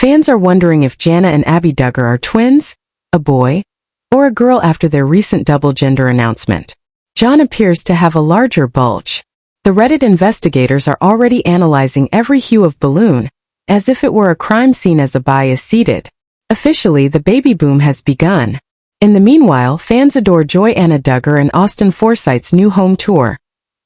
Fans are wondering if Jana and Abby Duggar are twins, a boy, or a girl after their recent double-gender announcement. Jana appears to have a larger bulge. The Reddit investigators are already analyzing every hue of balloon, as if it were a crime scene as a bi is seated. Officially, the baby boom has begun. In the meanwhile, fans adore Joanna Duggar and Austin Forsythe's new home tour,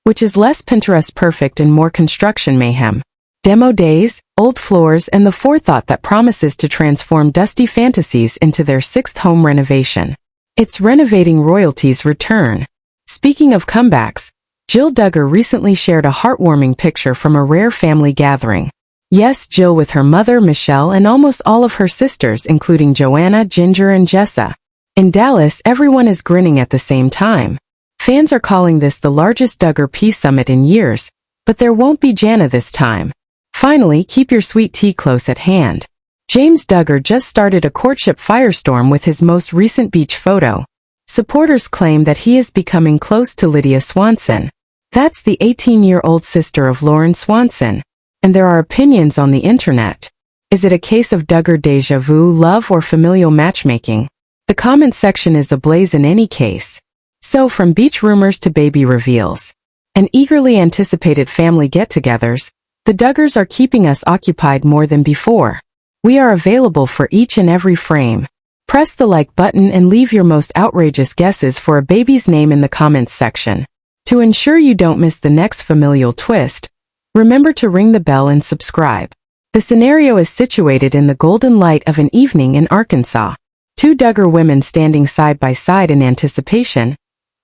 which is less Pinterest perfect and more construction mayhem. Demo days, old floors, and the forethought that promises to transform dusty fantasies into their sixth home renovation. It's renovating royalty's return. Speaking of comebacks, Jill Duggar recently shared a heartwarming picture from a rare family gathering. Yes, Jill with her mother, Michelle, and almost all of her sisters, including Joanna, Jinger, and Jessa. In Dallas, everyone is grinning at the same time. Fans are calling this the largest Duggar Peace Summit in years, but there won't be Jana this time. Finally, keep your sweet tea close at hand. James Duggar just started a courtship firestorm with his most recent beach photo. Supporters claim that he is becoming close to Lydia Swanson. That's the 18-year-old sister of Lauren Swanson. And there are opinions on the internet. Is it a case of Duggar déjà vu, love, or familial matchmaking? The comment section is ablaze in any case. So from beach rumors to baby reveals and eagerly anticipated family get-togethers, the Duggars are keeping us occupied more than before. We are available for each and every frame. Press the like button and leave your most outrageous guesses for a baby's name in the comments section. To ensure you don't miss the next familial twist, remember to ring the bell and subscribe. The scenario is situated in the golden light of an evening in Arkansas. Two Duggar women standing side by side in anticipation,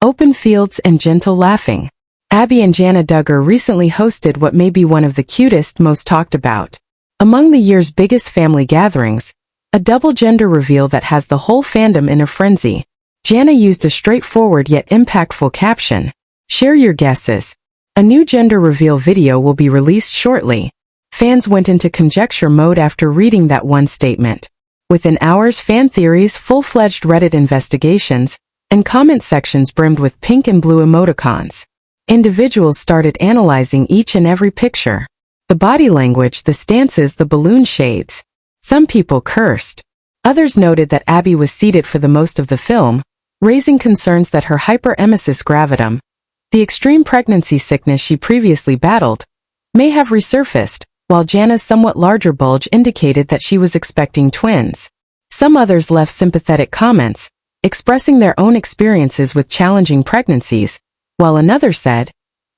open fields and gentle laughing. Abby and Jana Duggar recently hosted what may be one of the cutest, most talked about among the year's biggest family gatherings, a double-gender reveal that has the whole fandom in a frenzy. Jana used a straightforward yet impactful caption. Share your guesses. A new gender reveal video will be released shortly. Fans went into conjecture mode after reading that one statement. Within hours, fan theories, full-fledged Reddit investigations, and comment sections brimmed with pink and blue emoticons. Individuals started analyzing each and every picture. The body language, the stances, the balloon shades. Some people cursed. Others noted that Abby was seated for the most of the film, raising concerns that her hyperemesis gravidum, the extreme pregnancy sickness she previously battled, may have resurfaced, while Jana's somewhat larger bulge indicated that she was expecting twins. Some others left sympathetic comments, expressing their own experiences with challenging pregnancies, while another said,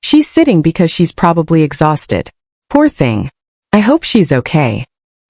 "She's sitting because she's probably exhausted. Poor thing. I hope she's okay."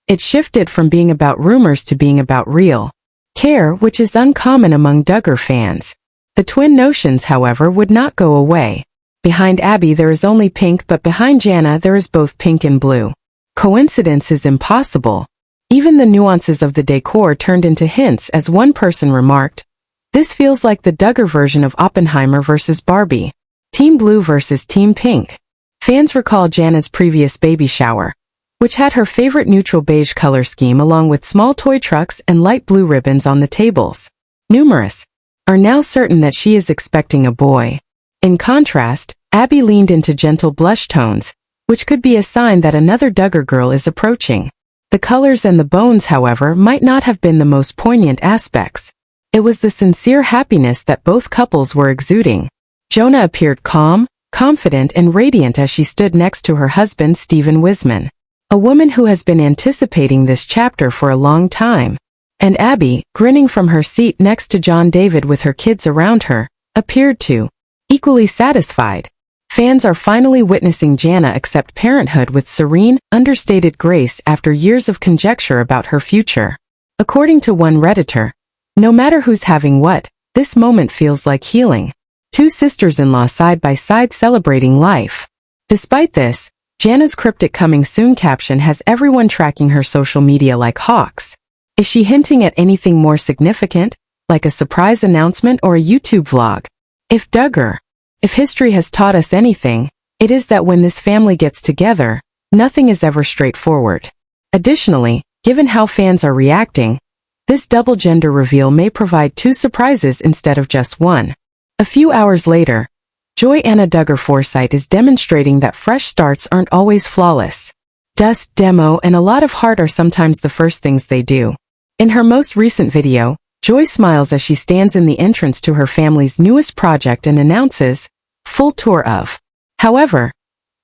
It shifted from being about rumors to being about real care, which is uncommon among Duggar fans. The twin notions, however, would not go away. Behind Abby there is only pink, but behind Jana there is both pink and blue. Coincidence is impossible. Even the nuances of the decor turned into hints, as one person remarked, "This feels like the Duggar version of Oppenheimer versus Barbie. Team Blue versus Team Pink." Fans recall Jana's previous baby shower, which had her favorite neutral beige color scheme along with small toy trucks and light blue ribbons on the tables. Numerous are now certain that she is expecting a boy. In contrast, Abby leaned into gentle blush tones, which could be a sign that another Duggar girl is approaching. The colors and the bones, however, might not have been the most poignant aspects. It was the sincere happiness that both couples were exuding. Jana appeared calm, confident, and radiant as she stood next to her husband, Stephen Wisman, a woman who has been anticipating this chapter for a long time. And Abby, grinning from her seat next to John David with her kids around her, appeared to equally satisfied. Fans are finally witnessing Jana accept parenthood with serene, understated grace after years of conjecture about her future. According to one Redditor, no matter who's having what, this moment feels like healing. Two sisters-in-law side by side celebrating life. Despite this, Jana's cryptic "coming soon" caption has everyone tracking her social media like hawks. Is she hinting at anything more significant, like a surprise announcement or a YouTube vlog? If history has taught us anything, it is that when this family gets together, nothing is ever straightforward. Additionally, given how fans are reacting, this double-gender reveal may provide two surprises instead of just one. A few hours later, Joanna Duggar Forsythe is demonstrating that fresh starts aren't always flawless. Dust, demo, and a lot of heart are sometimes the first things they do. In her most recent video, Joy smiles as she stands in the entrance to her family's newest project and announces, "Full tour of." However,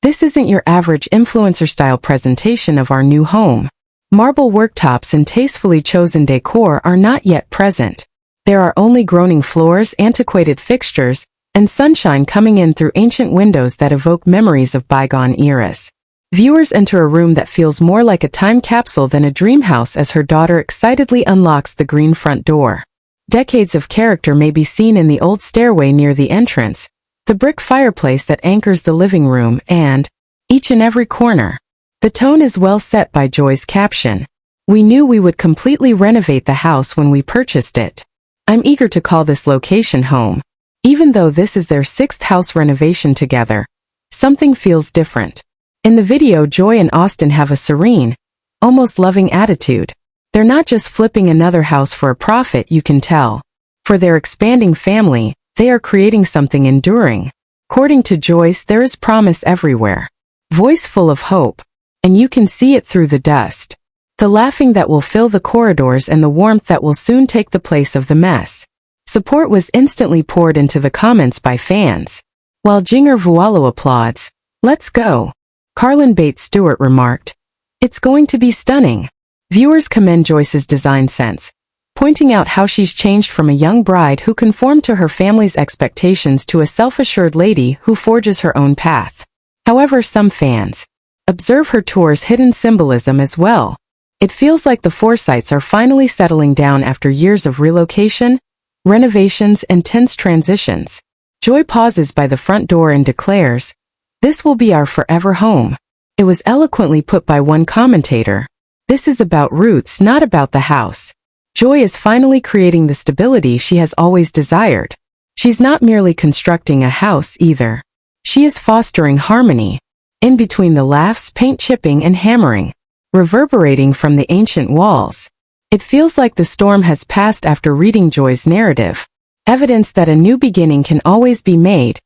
this isn't your average influencer-style presentation of our new home. Marble worktops and tastefully chosen decor are not yet present. There are only groaning floors, antiquated fixtures, and sunshine coming in through ancient windows that evoke memories of bygone eras. Viewers enter a room that feels more like a time capsule than a dream house as her daughter excitedly unlocks the green front door. Decades of character may be seen in the old stairway near the entrance, the brick fireplace that anchors the living room, and each and every corner. The tone is well set by Joy's caption. "We knew we would completely renovate the house when we purchased it. I'm eager to call this location home." Even though this is their 6th house renovation together, something feels different. In the video, Joy and Austin have a serene, almost loving attitude. They're not just flipping another house for a profit, you can tell. For their expanding family, they are creating something enduring. According to Joyce, there is promise everywhere. Voice full of hope. And you can see it through the dust. The laughing that will fill the corridors and the warmth that will soon take the place of the mess. Support was instantly poured into the comments by fans. While Jinger Vualo applauds, "Let's go," Carlin Bates Stewart remarked, "It's going to be stunning." Viewers commend Joyce's design sense, pointing out how she's changed from a young bride who conformed to her family's expectations to a self-assured lady who forges her own path. However, some fans observe her tour's hidden symbolism as well. It feels like the Forsytes are finally settling down after years of relocation, renovations, and tense transitions. Joy pauses by the front door and declares, "This will be our forever home." It was eloquently put by one commentator. This is about roots, not about the house. Joy is finally creating the stability she has always desired. She's not merely constructing a house either. She is fostering harmony. In between the laughs, paint chipping and hammering, reverberating from the ancient walls. It feels like the storm has passed after reading Joy's narrative. Evidence that a new beginning can always be made,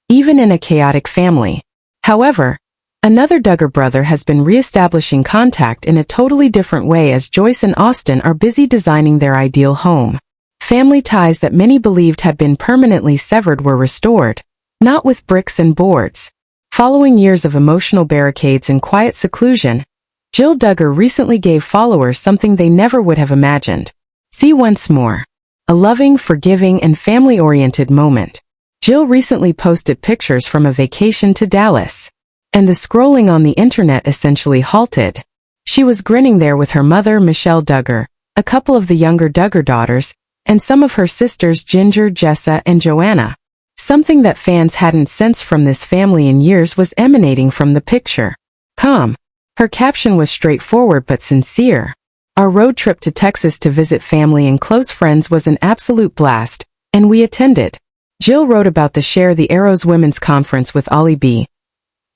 even in a chaotic family. However, another Duggar brother has been re-establishing contact in a totally different way as Joyce and Austin are busy designing their ideal home. Family ties that many believed had been permanently severed were restored, not with bricks and boards. Following years of emotional barricades and quiet seclusion, Jill Duggar recently gave followers something they never would have imagined. See once more. A loving, forgiving, and family-oriented moment. Jill recently posted pictures from a vacation to Dallas. And the scrolling on the internet essentially halted. She was grinning there with her mother, Michelle Duggar, a couple of the younger Duggar daughters, and some of her sisters Jinger, Jessa, and Joanna. Something that fans hadn't sensed from this family in years was emanating from the picture. Calm. Her caption was straightforward but sincere. "Our road trip to Texas to visit family and close friends was an absolute blast, and we attended." Jill wrote about the Share the Arrows Women's Conference with Ollie B.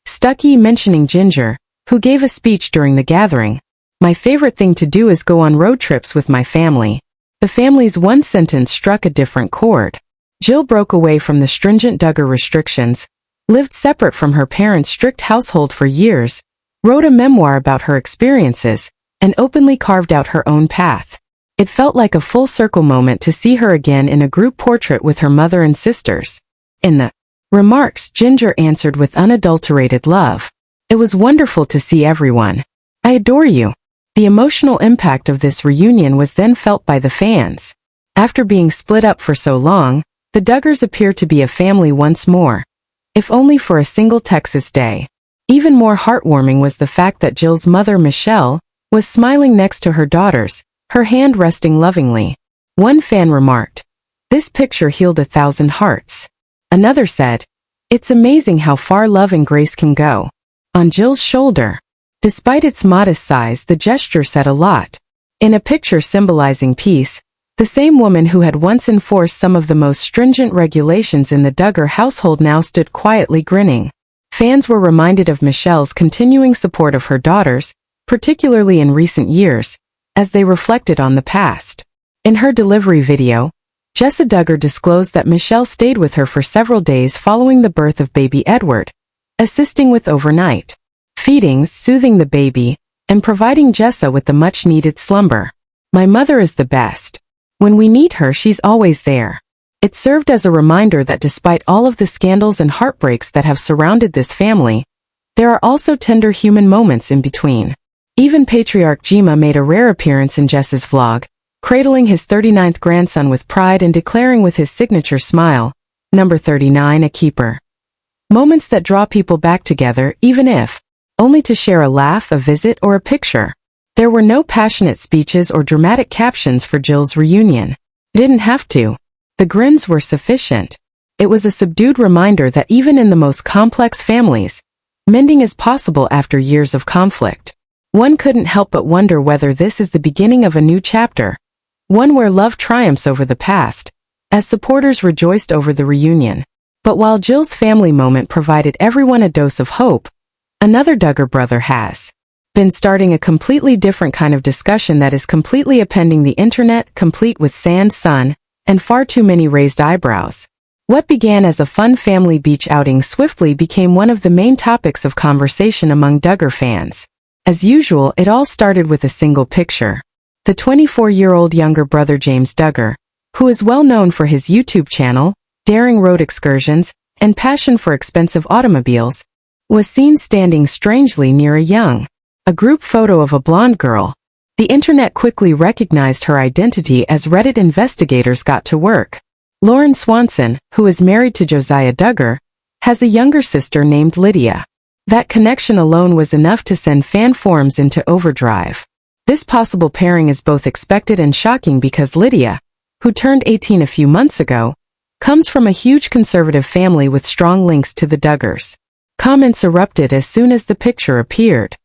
Stuckey, mentioning Jinger, who gave a speech during the gathering. "My favorite thing to do is go on road trips with my family." The family's one sentence struck a different chord. Jill broke away from the stringent Duggar restrictions, lived separate from her parents' strict household for years, wrote a memoir about her experiences, and openly carved out her own path. It felt like a full-circle moment to see her again in a group portrait with her mother and sisters. In the remarks, Jinger answered with unadulterated love. "It was wonderful to see everyone. I adore you." The emotional impact of this reunion was then felt by the fans. After being split up for so long, the Duggars appear to be a family once more, if only for a single Texas day. Even more heartwarming was the fact that Jill's mother, Michelle, was smiling next to her daughters, her hand resting lovingly. One fan remarked, "This picture healed 1,000 hearts." Another said, "It's amazing how far love and grace can go." On Jill's shoulder. Despite its modest size, the gesture said a lot. In a picture symbolizing peace, the same woman who had once enforced some of the most stringent regulations in the Duggar household now stood quietly grinning. Fans were reminded of Michelle's continuing support of her daughters, particularly in recent years, as they reflected on the past. In her delivery video, Jessa Duggar disclosed that Michelle stayed with her for several days following the birth of baby Edward, assisting with overnight feeding, soothing the baby, and providing Jessa with the much-needed slumber. My mother is the best. When we need her, she's always there. It served as a reminder that despite all of the scandals and heartbreaks that have surrounded this family, there are also tender human moments in between. Even patriarch Jima made a rare appearance in Jessa's vlog, cradling his 39th grandson with pride and declaring with his signature smile, "Number 39, a keeper." Moments that draw people back together, even if only to share a laugh, a visit, or a picture. There were no passionate speeches or dramatic captions for Jill's reunion. Didn't have to. The grins were sufficient. It was a subdued reminder that even in the most complex families, mending is possible after years of conflict. One couldn't help but wonder whether this is the beginning of a new chapter, one where love triumphs over the past, as supporters rejoiced over the reunion. But while Jill's family moment provided everyone a dose of hope, another Duggar brother has been starting a completely different kind of discussion that is completely upending the internet, complete with sand, sun, and far too many raised eyebrows. What began as a fun family beach outing swiftly became one of the main topics of conversation among Duggar fans. As usual, it all started with a single picture. The 24-year-old younger brother James Duggar, who is well known for his YouTube channel, daring road excursions, and passion for expensive automobiles, was seen standing strangely near a group photo of a blonde girl. The internet quickly recognized her identity as Reddit investigators got to work. Lauren Swanson, who is married to Josiah Duggar, has a younger sister named Lydia. That connection alone was enough to send fan forums into overdrive. This possible pairing is both expected and shocking because Lydia, who turned 18 a few months ago, comes from a huge conservative family with strong links to the Duggars. Comments erupted as soon as the picture appeared.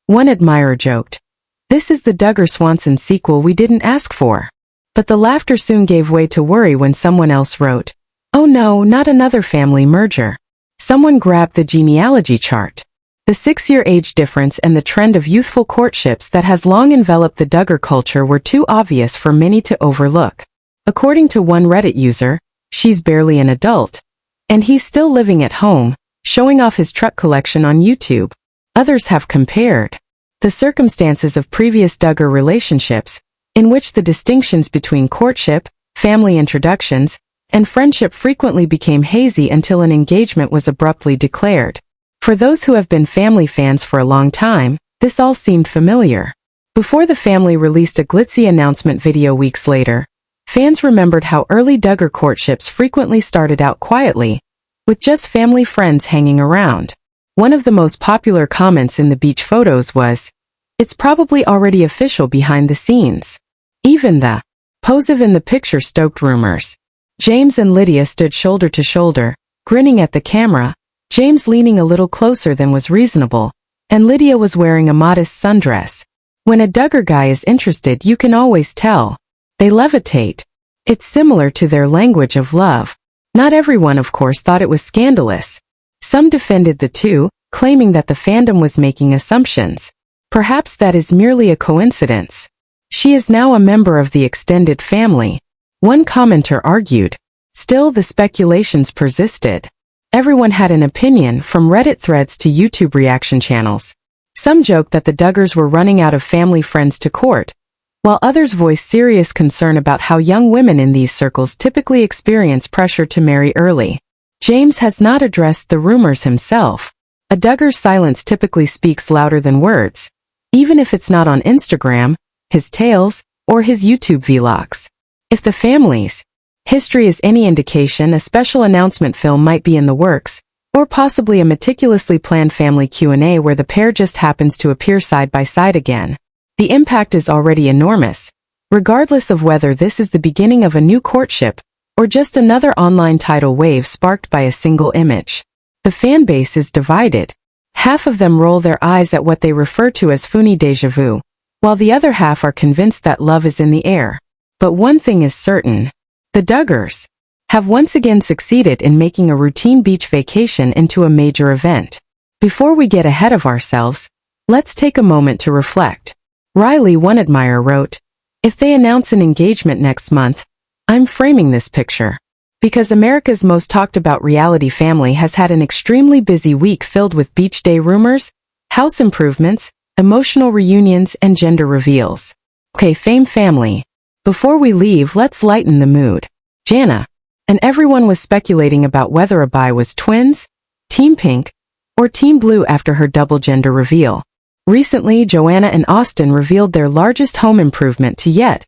One admirer joked, "This is the Duggar Swanson sequel we didn't ask for." But the laughter soon gave way to worry when someone else wrote, "Oh no, not another family merger." Someone grabbed the genealogy chart. The 6-year age difference and the trend of youthful courtships that has long enveloped the Duggar culture were too obvious for many to overlook. According to one Reddit user, she's barely an adult, and he's still living at home, showing off his truck collection on YouTube. Others have compared the circumstances of previous Duggar relationships, in which the distinctions between courtship, family introductions, and friendship frequently became hazy until an engagement was abruptly declared. For those who have been family fans for a long time, this all seemed familiar. Before the family released a glitzy announcement video weeks later, fans remembered how early Duggar courtships frequently started out quietly, with just family friends hanging around. One of the most popular comments in the beach photos was, "It's probably already official behind the scenes." Even the positive in the picture stoked rumors. James and Lydia stood shoulder to shoulder, grinning at the camera, James leaning a little closer than was reasonable, and Lydia was wearing a modest sundress. When a Duggar guy is interested, you can always tell. They levitate. It's similar to their language of love. Not everyone, of course, thought it was scandalous. Some defended the two, claiming that the fandom was making assumptions. Perhaps that is merely a coincidence. She is now a member of the extended family. One commenter argued. Still, the speculations persisted. Everyone had an opinion, from Reddit threads to YouTube reaction channels. Some joked that the Duggars were running out of family friends to court, while others voiced serious concern about how young women in these circles typically experience pressure to marry early. James has not addressed the rumors himself. A Duggar's silence typically speaks louder than words, even if it's not on Instagram, his tales, or his YouTube vlogs. If the family's history is any indication, a special announcement film might be in the works, or possibly a meticulously planned family Q&A where the pair just happens to appear side by side again. The impact is already enormous, regardless of whether this is the beginning of a new courtship or just another online tidal wave sparked by a single image. The fan base is divided. Half of them roll their eyes at what they refer to as funny déjà vu, while the other half are convinced that love is in the air. But one thing is certain. The Duggars have once again succeeded in making a routine beach vacation into a major event. Before we get ahead of ourselves, let's take a moment to reflect. Riley, one admirer, wrote, "If they announce an engagement next month, I'm framing this picture. Because America's most talked about reality family has had an extremely busy week filled with beach day rumors, house improvements, emotional reunions, and gender reveals. Okay, Fame family. Before we leave, let's lighten the mood. Jana. And everyone was speculating about whether Abai was twins, Team Pink, or Team Blue after her double gender reveal. Recently, Joanna and Austin revealed their largest home improvement to yet,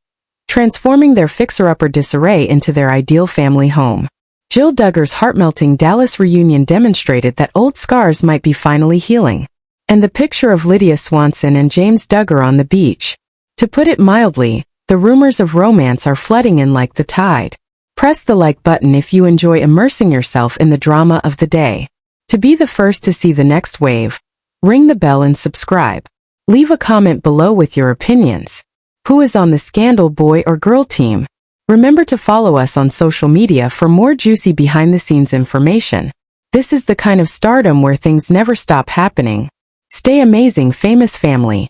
transforming their fixer-upper disarray into their ideal family home. Jill Duggar's heart-melting Dallas reunion demonstrated that old scars might be finally healing. And the picture of Lydia Swanson and James Duggar on the beach. To put it mildly, the rumors of romance are flooding in like the tide. Press the like button if you enjoy immersing yourself in the drama of the day. To be the first to see the next wave, ring the bell and subscribe. Leave a comment below with your opinions. Who is on the scandal boy or girl team? Remember to follow us on social media for more juicy behind-the-scenes information. This is the kind of stardom where things never stop happening. Stay amazing, famous family.